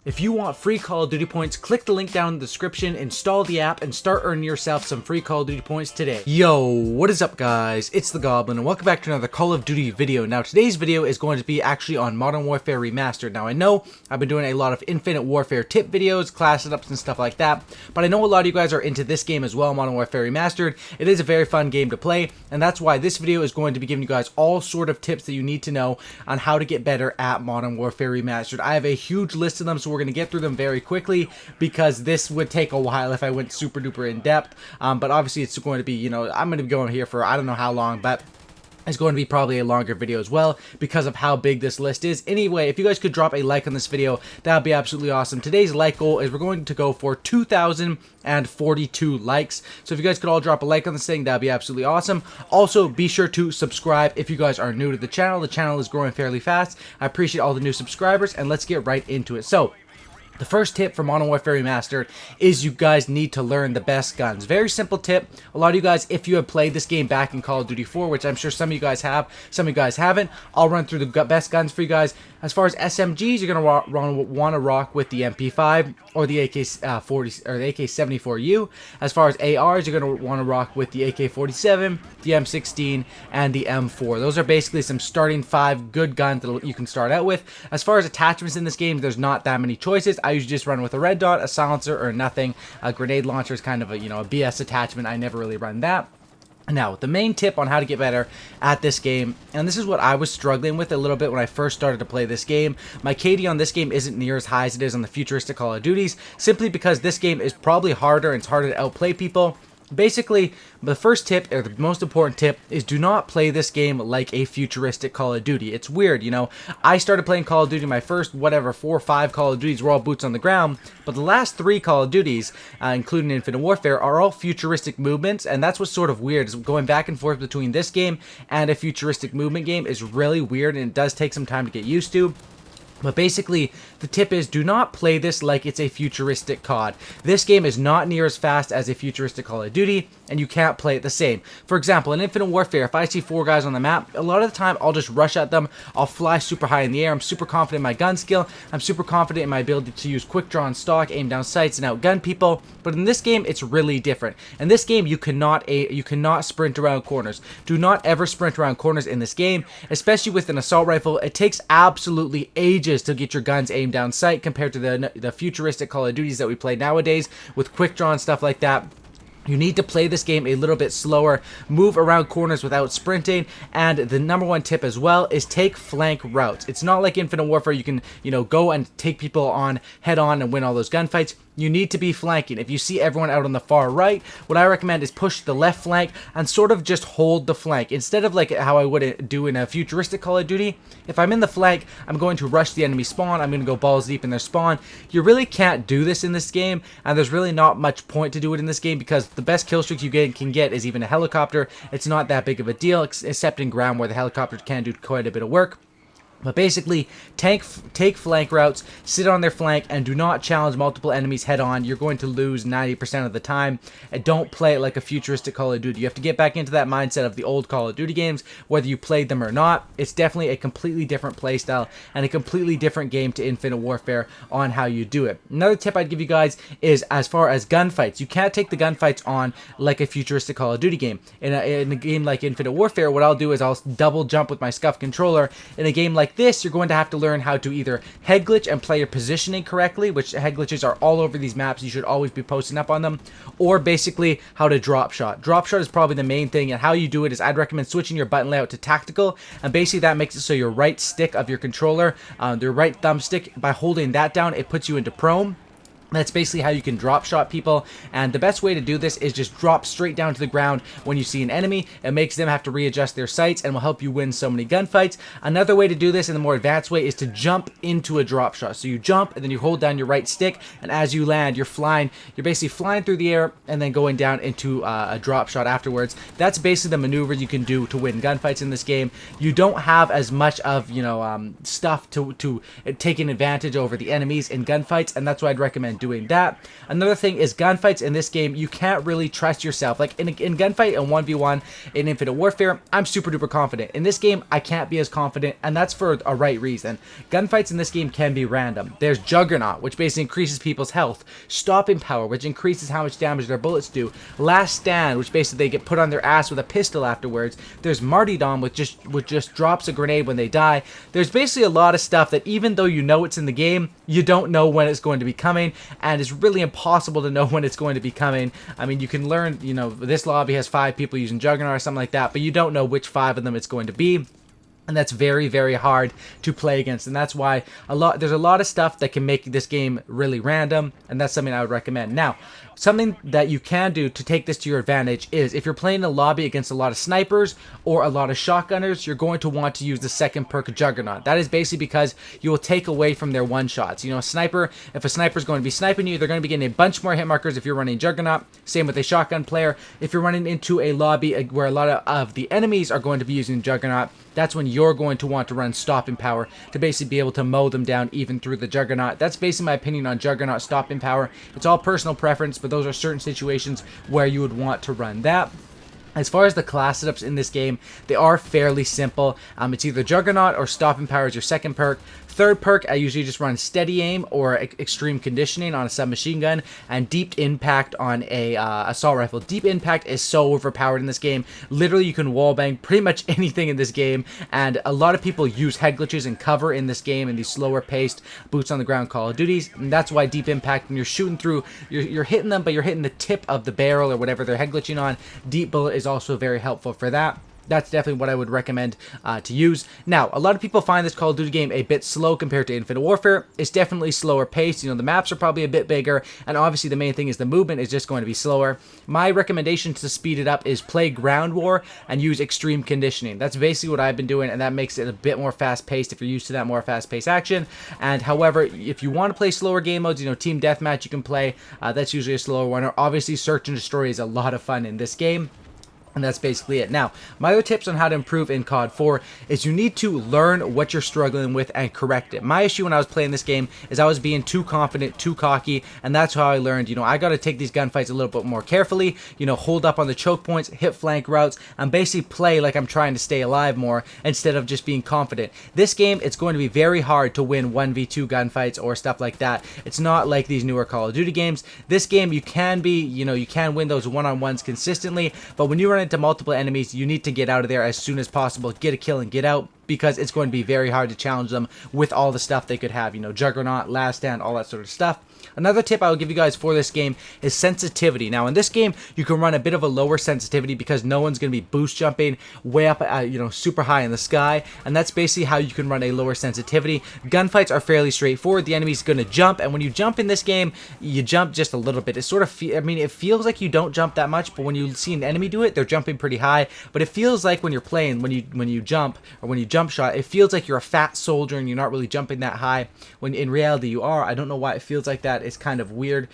If you want free Call of Duty points, click the link down in the description, install the app, and start earning yourself some free Call of Duty points today. Yo, what is up guys? It's the Goblin, and welcome back to another Call of Duty video. Now today's video is going to be actually on Modern Warfare Remastered. Now I know I've been doing a lot of Infinite Warfare tip videos, class setups, and stuff like that, but I know a lot of you guys are into this game as well, Modern Warfare Remastered. It is a very fun game to play, and that's why this video is going to be giving you guys all sort of tips that you need to know on how to get better at Modern Warfare Remastered. I have a huge list of them, so we're going to get through them very quickly because this would take a while if I went super duper in depth, but obviously it's going to be, you know, I'm going to be going here for I don't know how long, but it's going to be probably a longer video as well because of how big this list is. Anyway, if you guys could drop a like on this video, that would be absolutely awesome. Today's like goal is we're going to go for 2,042 likes. So if you guys could all drop a like on this thing, that would be absolutely awesome. Also, be sure to subscribe if you guys are new to the channel. The channel is growing fairly fast. I appreciate all the new subscribers, and let's get right into it. So, the first tip for Modern Warfare Remastered is you guys need to learn the best guns. Very simple tip. A lot of you guys, if you have played this game back in Call of Duty 4, which I'm sure some of you guys have, some of you guys haven't, I'll run through the best guns for you guys. As far as SMGs, you're going to want to rock with the MP5 or the AK-40 or the AK-74U. As far as ARs, you're going to want to rock with the AK-47, the M16, and the M4. Those are basically some starting 5 good guns that you can start out with. As far as attachments in this game, there's not that many choices. I usually just run with a red dot, a silencer, or nothing. A grenade launcher is kind of a, you know, a BS attachment. I never really run that. Now, the main tip on how to get better at this game, and this is what I was struggling with a little bit when I first started to play this game. My KD on this game isn't near as high as it is on the futuristic Call of Duties, simply because this game is probably harder and it's harder to outplay people. Basically, the first tip, or the most important tip, is do not play this game like a futuristic Call of Duty. It's weird, you know. I started playing Call of Duty, my first, 4 or 5 Call of Duties were all boots on the ground, but the last 3 Call of Duties, including Infinite Warfare, are all futuristic movements, and that's what's sort of weird, is going back and forth between this game and a futuristic movement game is really weird, and it does take some time to get used to. But basically, the tip is do not play this like it's a futuristic COD. This game is not near as fast as a futuristic Call of Duty, and you can't play it the same. For example, in Infinite Warfare, if I see 4 guys on the map, a lot of the time I'll just rush at them. I'll fly super high in the air. I'm super confident in my gun skill. I'm super confident in my ability to use quick draw and stock, aim down sights, and outgun people. But in this game, it's really different. In this game, you cannot sprint around corners. Do not ever sprint around corners in this game, especially with an assault rifle. It takes absolutely ages to get your guns aimed down sight compared to the futuristic Call of Duties that we play nowadays with quick draw and stuff like that. You need to play this game a little bit slower, move around corners without sprinting, and the number 1 tip as well is take flank routes. It's not like Infinite Warfare, you can, you know, go and take people on head on and win all those gunfights. You need to be flanking. If you see everyone out on the far right, what I recommend is push the left flank and sort of just hold the flank. Instead of like how I would do in a futuristic Call of Duty, if I'm in the flank, I'm going to rush the enemy spawn. I'm going to go balls deep in their spawn. You really can't do this in this game, and there's really not much point to do it in this game because the best kill streaks you can get is even a helicopter. It's not that big of a deal, except in ground where the helicopters can do quite a bit of work. But basically, take flank routes, sit on their flank, and do not challenge multiple enemies head-on. You're going to lose 90% of the time. And don't play it like a futuristic Call of Duty. You have to get back into that mindset of the old Call of Duty games, whether you played them or not. It's definitely a completely different playstyle and a completely different game to Infinite Warfare on how you do it. Another tip I'd give you guys is as far as gunfights. You can't take the gunfights on like a futuristic Call of Duty game. In a game like Infinite Warfare, what I'll do is I'll double jump with my SCUF controller. In a game like this, you're going to have to learn how to either head glitch and play your positioning correctly, which head glitches are all over these maps. You should always be posting up on them, or basically how to drop shot. Drop shot is probably the main thing, and how you do it is I'd recommend switching your button layout to tactical, and basically that makes it so your right stick of your controller, your right thumbstick, by holding that down, it puts you into prone. That's basically how you can drop shot people, and the best way to do this is just drop straight down to the ground when you see an enemy. It makes them have to readjust their sights and will help you win so many gunfights. Another way to do this in the more advanced way is to jump into a drop shot. So you jump and then you hold down your right stick, and as you land, you're basically flying through the air and then going down into a drop shot afterwards. That's basically the maneuver you can do to win gunfights in this game. You don't have as much of, you know, stuff to taking advantage over the enemies in gunfights, and that's why I'd recommend recommend doing that. Another thing is gunfights in this game, you can't really trust yourself. Like in gunfight and 1v1 in Infinite Warfare, I'm super duper confident. In this game, I can't be as confident, and that's for a right reason. Gunfights in this game can be random. There's Juggernaut, which basically increases people's health. Stopping Power, which increases how much damage their bullets do. Last Stand, which basically they get put on their ass with a pistol afterwards. There's Martyrdom, which just drops a grenade when they die. There's basically a lot of stuff that even though you know it's in the game, you don't know when it's going to be coming, and it's really impossible to know when it's going to be coming. I mean, you can learn, you know, this lobby has 5 people using Juggernaut or something like that, but you don't know which 5 of them it's going to be. And that's very, very hard to play against. And that's why there's a lot of stuff that can make this game really random. And that's something I would recommend. Now, something that you can do to take this to your advantage is if you're playing a lobby against a lot of snipers or a lot of shotgunners, you're going to want to use the second perk Juggernaut. That is basically because you will take away from their one-shots. You know, if a sniper is going to be sniping you, they're going to be getting a bunch more hit markers if you're running Juggernaut. Same with a shotgun player. If you're running into a lobby where a lot of the enemies are going to be using Juggernaut, that's when you're going to want to run Stopping Power to basically be able to mow them down even through the Juggernaut. That's basically my opinion on Juggernaut Stopping Power. It's all personal preference, but those are certain situations where you would want to run that. As far as the class setups in this game, they are fairly simple. It's either Juggernaut or Stopping Power is your second perk. Third perk, I usually just run Steady Aim or Extreme Conditioning on a submachine gun, and Deep Impact on a assault rifle. Deep Impact is so overpowered in this game. Literally, you can wallbang pretty much anything in this game, and a lot of people use head glitches and cover in this game in these slower paced boots on the ground Call of Duties, and that's why Deep Impact, when you're shooting through, you're hitting them, but you're hitting the tip of the barrel or whatever they're head glitching on. Deep Bullet is also very helpful for that. That's definitely what I would recommend to use. Now, a lot of people find this Call of Duty game a bit slow compared to Infinite Warfare. It's definitely slower paced. You know, the maps are probably a bit bigger, and obviously the main thing is the movement is just going to be slower. My recommendation to speed it up is play Ground War and use Extreme Conditioning. That's basically what I've been doing, and that makes it a bit more fast paced if you're used to that more fast paced action. And however, if you want to play slower game modes, you know, Team Deathmatch you can play. That's usually a slower one. Or obviously Search and Destroy is a lot of fun in this game. And that's basically it. Now, my other tips on how to improve in COD 4 is you need to learn what you're struggling with and correct it. My issue when I was playing this game is I was being too confident, too cocky, and that's how I learned, you know, I got to take these gunfights a little bit more carefully, you know, hold up on the choke points, hit flank routes, and basically play like I'm trying to stay alive more instead of just being confident. This game, it's going to be very hard to win 1v2 gunfights or stuff like that. It's not like these newer Call of Duty games. This game, you can be, you know, you can win those one-on-ones consistently, but when you run into multiple enemies, you need to get out of there as soon as possible, get a kill and get out, because it's going to be very hard to challenge them with all the stuff they could have, you know, Juggernaut, Last Stand, all that sort of stuff. Another tip I will give you guys for this game is sensitivity. Now, in this game, you can run a bit of a lower sensitivity because no one's going to be boost jumping way up, you know, super high in the sky, and that's basically how you can run a lower sensitivity. Gunfights are fairly straightforward. The enemy's going to jump, and when you jump in this game, you jump just a little bit. It sort of, I mean, it feels like you don't jump that much, but when you see an enemy do it, they're jumping pretty high. But it feels like when you're playing, when you jump or when you jump shot, it feels like you're a fat soldier and you're not really jumping that high. When in reality you are. I don't know why it feels like that. It's kind of weird.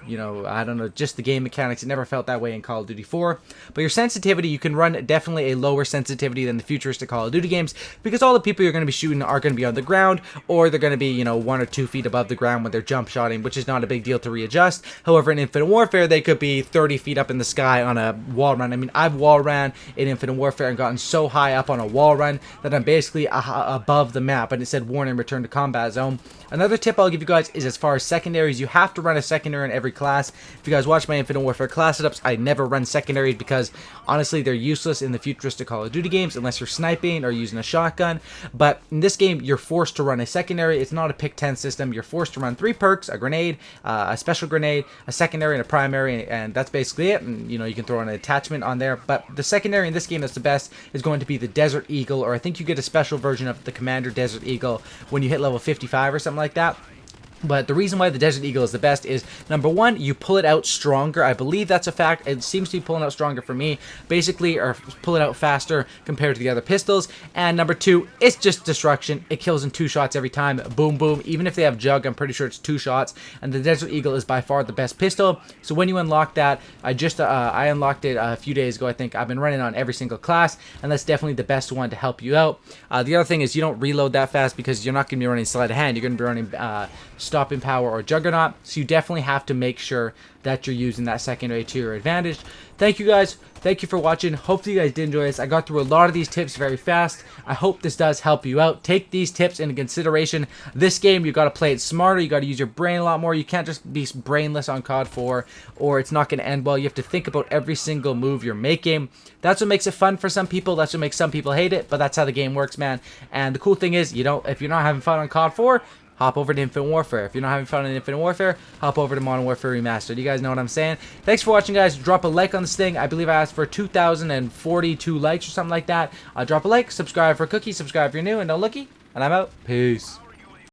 You know, I don't know, just the game mechanics. It never felt that way in Call of Duty 4. But your sensitivity, you can run definitely a lower sensitivity than the futuristic Call of Duty games, because all the people you're going to be shooting are going to be on the ground, or they're going to be, you know, 1 or 2 feet above the ground when they're jump shotting, which is not a big deal to readjust. However, in Infinite Warfare, they could be 30 feet up in the sky on a wall run. I mean, I've wall ran in Infinite Warfare and gotten so high up on a wall run that I'm basically above the map, and it said warning, return to combat zone. Another tip I'll give you guys is as far as secondaries, you have to run a secondary in every class. If you guys watch my Infinite Warfare class setups, I never run secondaries because honestly they're useless in the futuristic Call of Duty games unless you're sniping or using a shotgun. But in this game, you're forced to run a secondary. It's not a pick 10 system. You're forced to run 3 perks, a grenade, a special grenade, a secondary, and a primary, and that's basically it. And you know, you can throw an attachment on there. But the secondary in this game that's the best is going to be the Desert Eagle, or I think you get a special version of the Commander Desert Eagle when you hit level 55 or something like that. But the reason why the Desert Eagle is the best is, number one, you pull it out stronger. I believe that's a fact. It seems to be pulling out stronger for me, basically, or pull it out faster compared to the other pistols. And number two, it's just destruction. It kills in 2 shots every time. Boom, boom. Even if they have Jug, I'm pretty sure it's 2 shots. And the Desert Eagle is by far the best pistol. So when you unlock that, I unlocked it a few days ago, I think. I've been running on every single class, and that's definitely the best one to help you out. The other thing is you don't reload that fast because you're not going to be running sleight of hand. You're going to be running stopping power or juggernaut. So you definitely have to make sure that you're using that secondary to your advantage. Thank you guys. Thank you for watching. Hopefully you guys did enjoy this. I got through a lot of these tips very fast. I hope this does help you out. Take these tips into consideration. This game, you got to play it smarter. You got to use your brain a lot more. You can't just be brainless on COD 4 or it's not going to end well. You have to think about every single move you're making. That's what makes it fun for some people. That's what makes some people hate it, but that's how the game works, man. And the cool thing is, if you're not having fun on COD 4, hop over to Infinite Warfare. If you're not having fun in Infinite Warfare, hop over to Modern Warfare Remastered. You guys know what I'm saying. Thanks for watching, guys. Drop a like on this thing. I believe I asked for 2,042 likes or something like that. Drop a like, subscribe for a cookie, subscribe if you're new, and no looky, and I'm out. Peace.